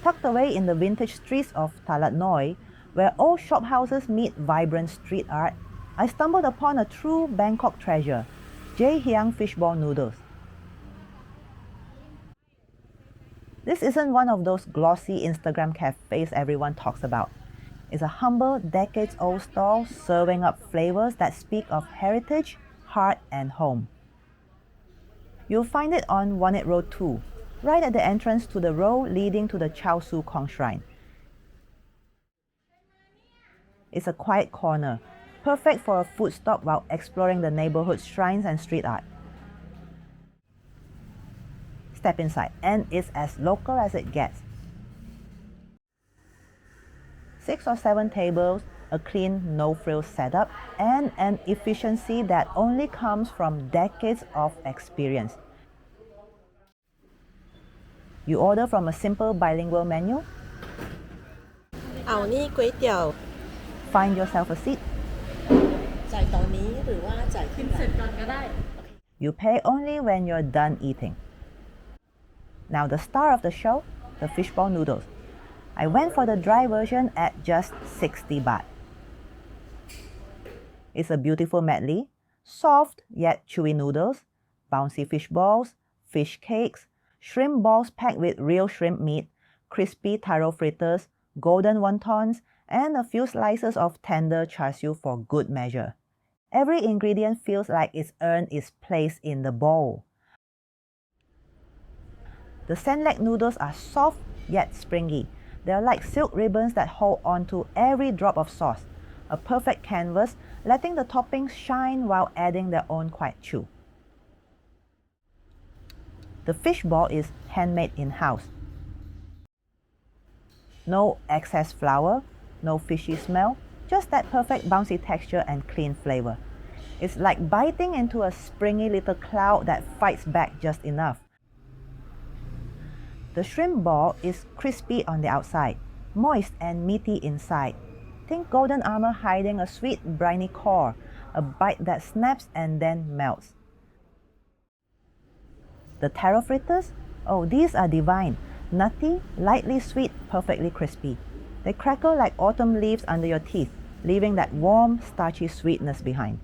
Tucked away in the vintage streets of Talad Noi, where old shophouses meet vibrant street art, I stumbled upon a true Bangkok treasure, Jae Hiang Fishball Noodles. This isn't one of those glossy Instagram cafes everyone talks about. It's a humble, decades-old stall serving up flavors that speak of heritage, heart, and home. You'll find it on Wonton Road 2, right at the entrance to the road leading to the Chao Su Kong Shrine. It's a quiet corner, perfect for a food stop while exploring the neighborhood's shrines and street art. Step inside, and it's as local as it gets. 6 or 7 tables, a clean, no-frills setup, and an efficiency that only comes from decades of experience. You order from a simple bilingual menu. เอานี่ก๋วยเตี๋ยว Find yourself a seat. จ่ายตอนนี้หรือว่าจ่ายขึ้นเสร็จก่อนก็ได้ You pay only when you're done eating. Now the star of the show, the fishball noodles. I went for the dry version at just 60 baht. It's a beautiful medley, soft yet chewy noodles, bouncy fish balls, fish cakes, shrimp balls packed with real shrimp meat, crispy taro fritters, golden wontons, and a few slices of tender char siu for good measure. Every ingredient feels like it's earned its place in the bowl. The Sen Lek noodles are soft yet springy. They're like silk ribbons that hold on to every drop of sauce, a perfect canvas, letting the toppings shine while adding their own quiet chew. The fish ball is handmade in-house. No excess flour, no fishy smell, just that perfect bouncy texture and clean flavor. It's like biting into a springy little cloud that fights back just enough. The shrimp ball is crispy on the outside, moist and meaty inside. Think golden armor hiding a sweet briny core, a bite that snaps and then melts. The taro fritters? Oh, these are divine. Nutty, lightly sweet, perfectly crispy. They crackle like autumn leaves under your teeth, leaving that warm, starchy sweetness behind.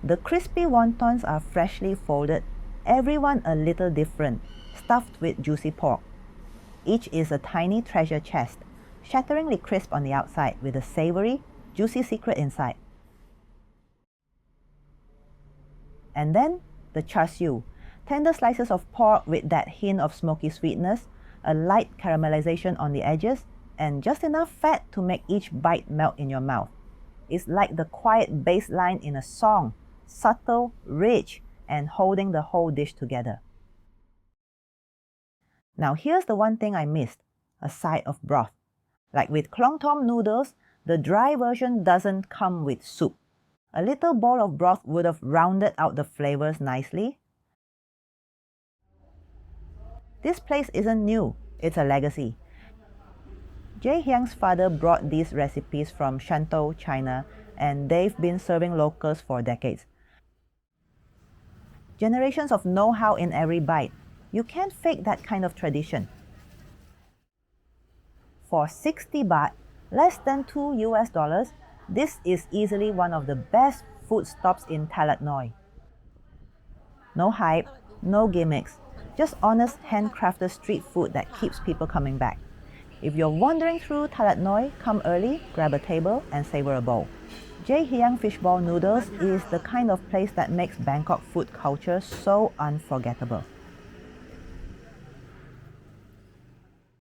The crispy wontons are freshly folded, every one a little different, stuffed with juicy pork. Each is a tiny treasure chest, shatteringly crisp on the outside with a savory, juicy secret inside. And then the char siu, tender slices of pork with that hint of smoky sweetness, a light caramelization on the edges, and just enough fat to make each bite melt in your mouth. It's like the quiet bass line in a song, subtle, rich, and holding the whole dish together. Now here's the one thing I missed, a side of broth. Like with klong tom noodles, the dry version doesn't come with soup. A little bowl of broth would have rounded out the flavors nicely. This place isn't new, it's a legacy. Jae Hiang's father brought these recipes from Shantou, China, and they've been serving locals for decades. Generations of know-how in every bite. You can't fake that kind of tradition. For 60 baht, less than $2, this is easily one of the best food stops in Talad Noi. No hype, no gimmicks, just honest handcrafted street food that keeps people coming back. If you're wandering through Talad Noi, come early, grab a table, and savor a bowl. Jae Hiang Fishball Noodles is the kind of place that makes Bangkok food culture so unforgettable.